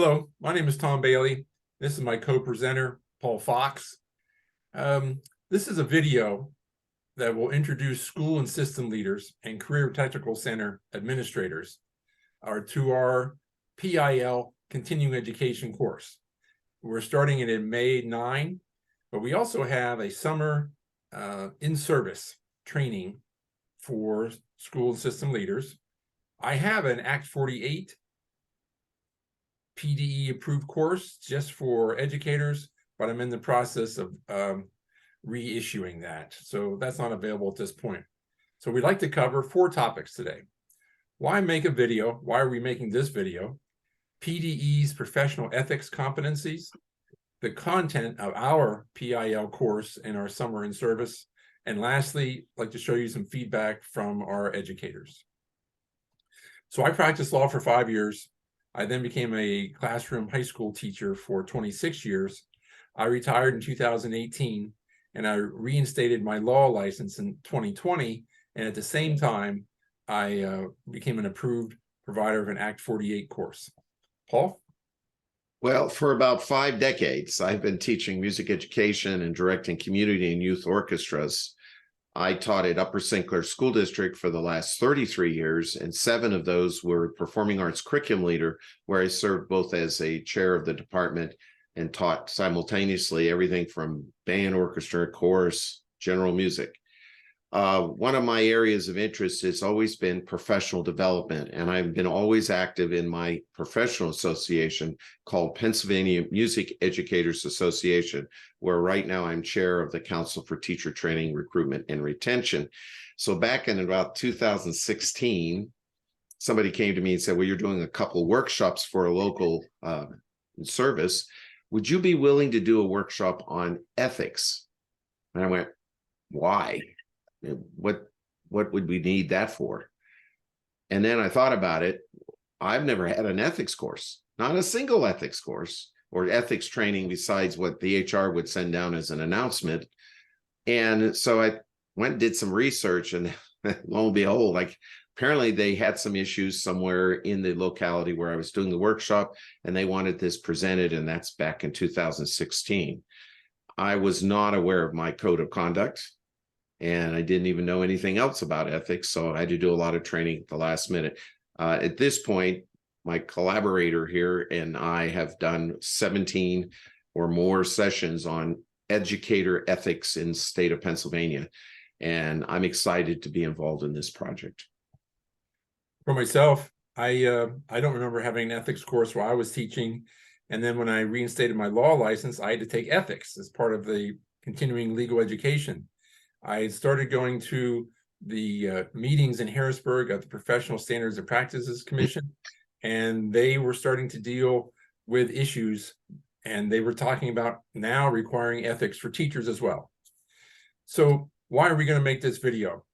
Hello, my name is Tom Bailey. This is my co-presenter, Paul Fox. This is a video that will introduce school and system leaders and Career Technical Center administrators to our PIL continuing education course. We're starting it in May 9, but we also have a summer in-service training for school and system leaders. I have an Act 48 PDE approved course just for educators, but I'm in the process of reissuing that. So that's not available at this point. So we'd like to cover 4 topics today. Why make a video? Why are we making this video? PDE's professional ethics competencies, the content of our PIL course in our summer in service, and lastly, I'd like to show you some feedback from our educators. So I practiced law for 5 years. I then became a classroom high school teacher for 26 years. I retired in 2018, and I reinstated my law license in 2020. And at the same time, I became an approved provider of an Act 48 course. Paul? Well, for about 5 decades, I've been teaching music education and directing community and youth orchestras. I taught at Upper St. Clair School District for the last 33 years, and 7 of those were performing arts curriculum leader, where I served both as a chair of the department and taught simultaneously everything from band, orchestra, chorus, general music. One of my areas of interest has always been professional development, and I've been always active in my professional association called Pennsylvania Music Educators Association, where right now I'm chair of the Council for Teacher Training, Recruitment, and Retention. So back in about 2016, somebody came to me and said, well, you're doing a couple workshops for a local service. Would you be willing to do a workshop on ethics? And I went, why? What would we need that for? And then I thought about it. I've never had an ethics course, not a single ethics course or ethics training besides what the HR would send down as an announcement. And so I went and did some research, and lo and behold, like apparently they had some issues somewhere in the locality where I was doing the workshop, and they wanted this presented, and that's back in 2016. I was not aware of my code of conduct, and I didn't even know anything else about ethics, so I had to do a lot of training at the last minute. At this point, my collaborator here and I have done 17 or more sessions on educator ethics in the state of Pennsylvania, and I'm excited to be involved in this project. For myself, I don't remember having an ethics course while I was teaching, and then when I reinstated my law license, I had to take ethics as part of the continuing legal education. I started going to the meetings in Harrisburg at the Professional Standards and Practices Commission, and they were starting to deal with issues, and they were talking about now requiring ethics for teachers as well. So why are we going to make this video?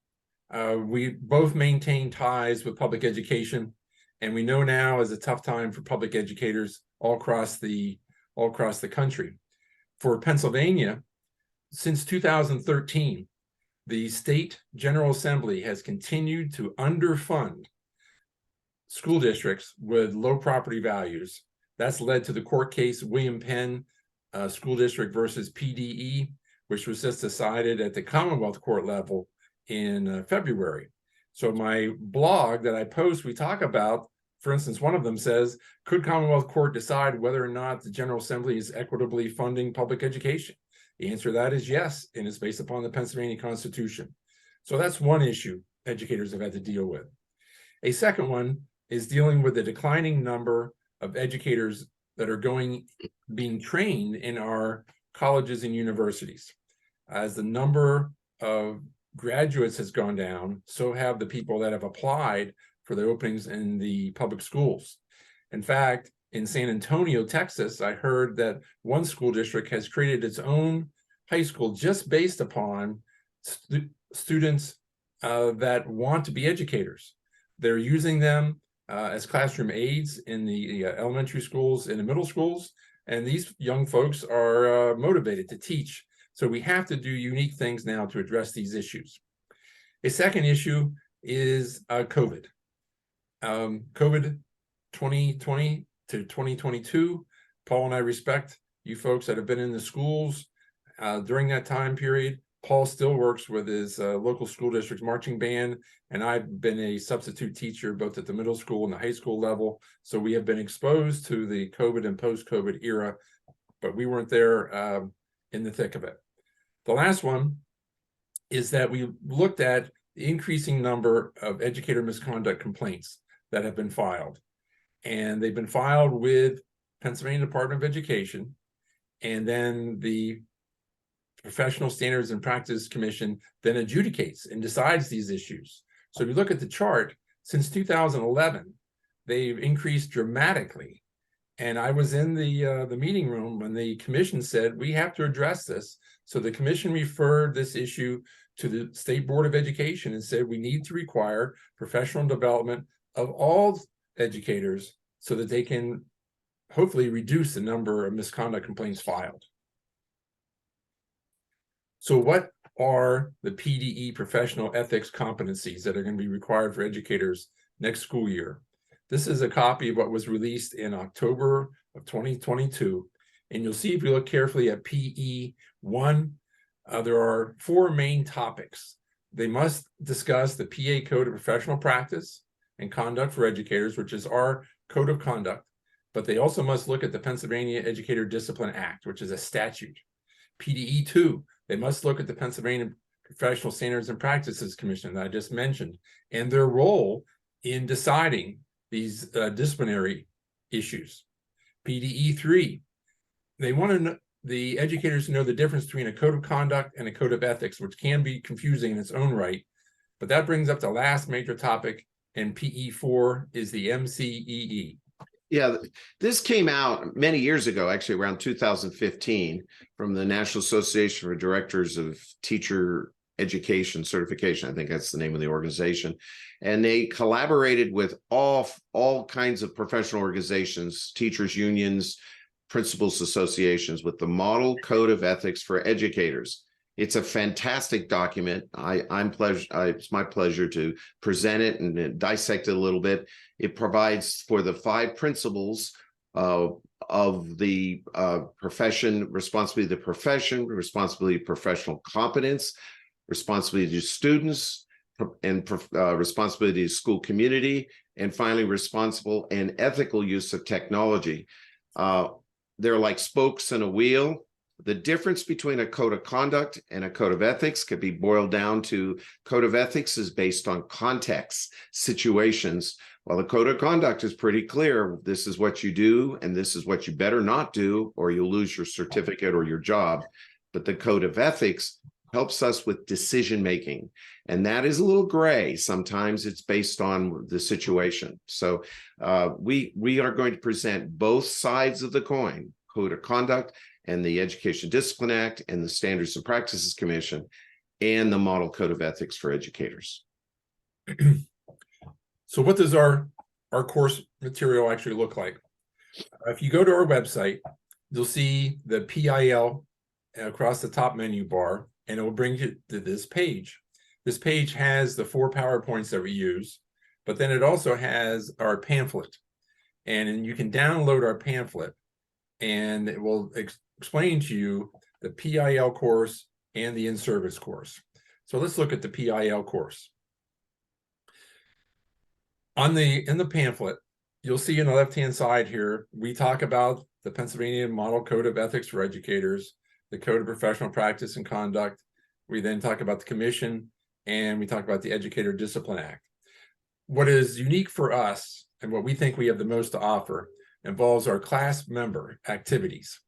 We both maintain ties with public education, and we know now is a tough time for public educators all across the country. For Pennsylvania, since 2013, the state General Assembly has continued to underfund school districts with low property values. That's led to the court case William Penn School District versus PDE, which was just decided at the Commonwealth Court level in February. So my blog that I post, we talk about, for instance, one of them says, could Commonwealth Court decide whether or not the General Assembly is equitably funding public education? The answer to that is yes, and it's based upon the Pennsylvania Constitution. So that's one issue educators have had to deal with. A second one is dealing with the declining number of educators that are being trained in our colleges and universities. As the number of graduates has gone down, so have the people that have applied for the openings in the public schools. In fact, in San Antonio, Texas, I heard that one school district has created its own high school just based upon students that want to be educators. They're using them as classroom aides in the elementary schools and the middle schools, and these young folks are motivated to teach. So we have to do unique things now to address these issues. A second issue is COVID. COVID 2020 to 2022. Paul and I respect you folks that have been in the schools during that time period. Paul still works with his local school district's marching band, and I've been a substitute teacher both at the middle school and the high school level. So we have been exposed to the COVID and post-COVID era, but we weren't there in the thick of it. The last one is that we looked at the increasing number of educator misconduct complaints that have been filed. And they've been filed with Pennsylvania Department of Education, and then the Professional Standards and Practice Commission then adjudicates and decides these issues. So if you look at the chart, since 2011, they've increased dramatically. And I was in the meeting room when the commission said, we have to address this. So the commission referred this issue to the State Board of Education and said, we need to require professional development of all educators so that they can hopefully reduce the number of misconduct complaints filed. So what are the PDE professional ethics competencies that are going to be required for educators next school year? This is a copy of what was released in October of 2022. And you'll see if you look carefully at PE 1, there are 4 main topics. They must discuss the PA Code of Professional Practice and Conduct for Educators, which is our code of conduct. But they also must look at the Pennsylvania Educator Discipline Act, which is a statute. PDE 2, they must look at the Pennsylvania Professional Standards and Practices Commission that I just mentioned, and their role in deciding these disciplinary issues. PDE 3, they want the educators to know the difference between a code of conduct and a code of ethics, which can be confusing in its own right. But that brings up the last major topic, and PE 4 is the MCEE. Yeah, this came out many years ago, actually around 2015, from the National Association for Directors of Teacher Education Certification. I think that's the name of the organization. And they collaborated with all kinds of professional organizations, teachers unions, principals associations, with the Model Code of Ethics for Educators. It's a fantastic document. It's my pleasure to present it and dissect it a little bit. It provides for the 5 principles of the profession: responsibility of the profession, responsibility of professional competence, responsibility to students, and responsibility to school community, and finally, responsible and ethical use of technology. They're like spokes in a wheel. The difference between a code of conduct and a code of ethics could be boiled down to: code of ethics is based on context, situations, while the code of conduct is pretty clear. This is what you do, and this is what you better not do, or you'll lose your certificate or your job. But the code of ethics helps us with decision making, and that is a little gray. Sometimes it's based on the situation. So we are going to present both sides of the coin: code of conduct and the Education Discipline Act and the Standards and Practices Commission and the Model Code of Ethics for Educators. So what does our course material actually look like? If you go to our website, you'll see the PIL across the top menu bar, and it will bring you to this page. This page has the 4 PowerPoints that we use, but then it also has our pamphlet. And you can download our pamphlet, and it will explain to you the PIL course and the in-service course. So let's look at the PIL course. In the pamphlet, you'll see on the left-hand side here, we talk about the Pennsylvania Model Code of Ethics for Educators, the Code of Professional Practice and Conduct. We then talk about the commission, and we talk about the Educator Discipline Act. What is unique for us, and what we think we have the most to offer, involves our class member activities.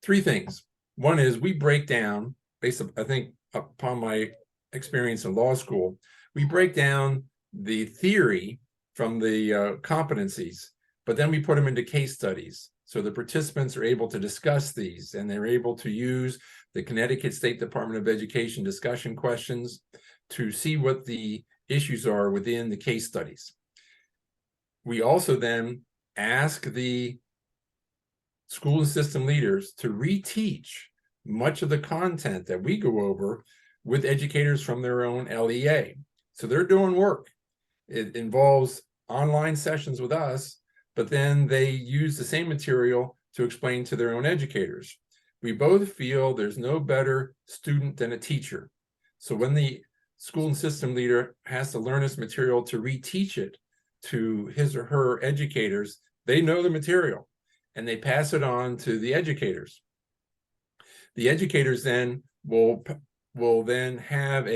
3 things. One is we break down, based on, I think, upon my experience in law school, we break down the theory from the competencies, but then we put them into case studies. So the participants are able to discuss these, and they're able to use the Connecticut State Department of Education discussion questions to see what the issues are within the case studies. We also then ask the school and system leaders to reteach much of the content that we go over with educators from their own LEA. So they're doing work. It involves online sessions with us, but then they use the same material to explain to their own educators. We both feel there's no better student than a teacher. So when the school and system leader has to learn this material to reteach it to his or her educators, they know the material and they pass it on to the educators. The educators then will then have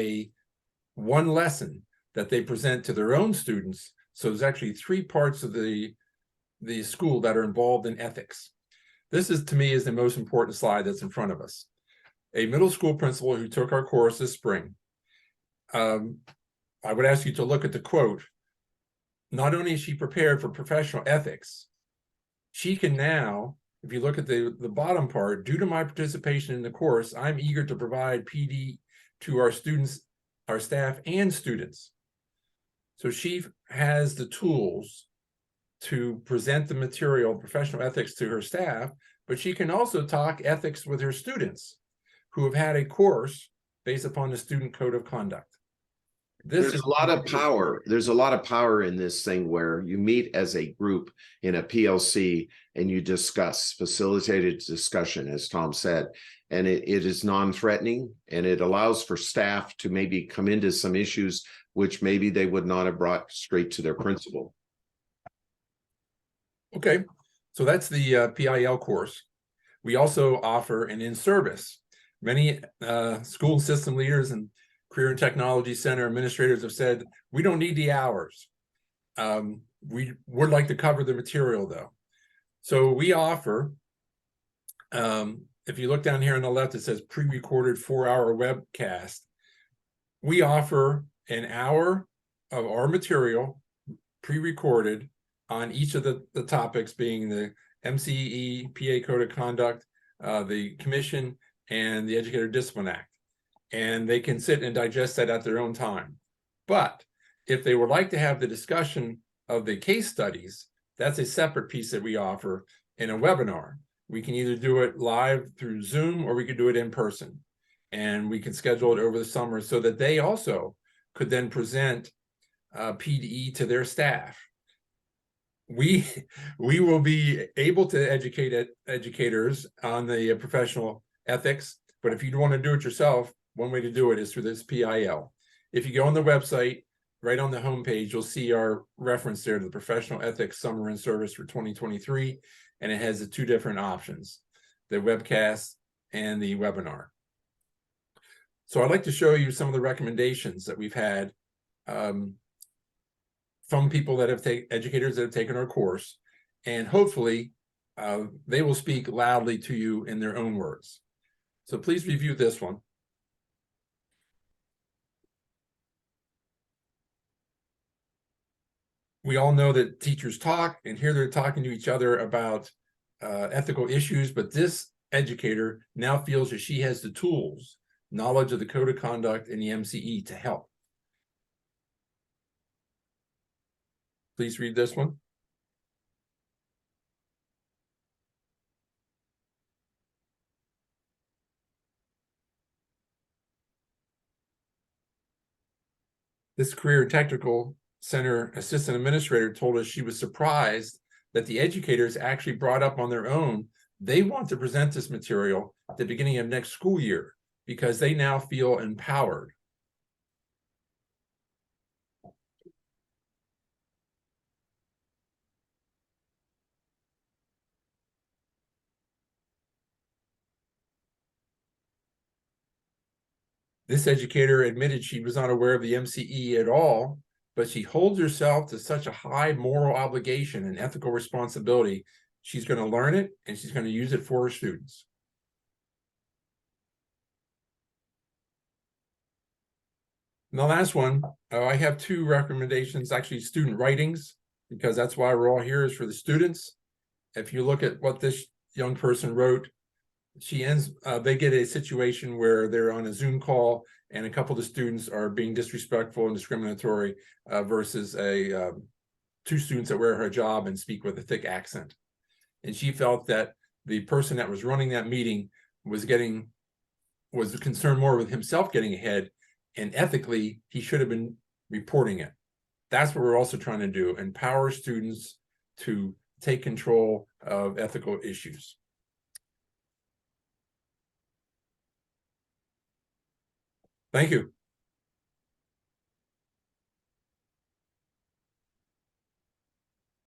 one lesson that they present to their own students. So there's actually 3 parts of the school that are involved in ethics. This is, to me, is the most important slide that's in front of us. A middle school principal who took our course this spring, I would ask you to look at the quote. Not only is she prepared for professional ethics, she can now, if you look at the bottom part, due to my participation in the course, I'm eager to provide PD to our students, our staff, and students. So she has the tools to present the material, professional ethics, to her staff, but she can also talk ethics with her students who have had a course based upon the student code of conduct. There's a lot of power. There's a lot of power in this thing where you meet as a group in a PLC and you discuss, facilitated discussion, as Tom said, and it is non-threatening, and it allows for staff to maybe come into some issues which maybe they would not have brought straight to their principal. Okay, so that's the PIL course. We also offer an in-service. Many school system leaders and Career and Technology Center administrators have said, we don't need the hours. We would like to cover the material though. So we offer, if you look down here on the left, it says pre-recorded 4-hour webcast. We offer an hour of our material pre-recorded on each of the topics, being the MCE, PA Code of Conduct, the Commission, and the Educator Discipline Act. And they can sit and digest that at their own time. But if they would like to have the discussion of the case studies, that's a separate piece that we offer in a webinar. We can either do it live through Zoom or we could do it in person. And we can schedule it over the summer so that they also could then present PDE to their staff. We will be able to educate educators on the professional ethics, but if you want to do it yourself, one way to do it is through this PIL. If you go on the website, right on the homepage, you'll see our reference there to the Professional Ethics Summer in Service for 2023, and it has the 2 different options, the webcast and the webinar. So I'd like to show you some of the recommendations that we've had from people that have educators that have taken our course, and hopefully they will speak loudly to you in their own words. So please review this one. We all know that teachers talk, and here they're talking to each other about ethical issues, but this educator now feels that she has the tools, knowledge of the Code of Conduct and the MCE to help. Please read this one. This Career and Technical Center assistant administrator told us she was surprised that the educators actually brought up on their own they want to present this material at the beginning of next school year because they now feel empowered. This educator admitted she was not aware of the MCE at all, but she holds herself to such a high moral obligation and ethical responsibility. She's going to learn it and she's going to use it for her students. And the last one, I have 2 recommendations, actually student writings, because that's why we're all here, is for the students. If you look at what this young person wrote, they get a situation where they're on a Zoom call and a couple of the students are being disrespectful and discriminatory versus 2 students that wear her job and speak with a thick accent. And she felt that the person that was running that meeting was concerned more with himself getting ahead, and ethically he should have been reporting it. That's what we're also trying to do, empower students to take control of ethical issues. Thank you.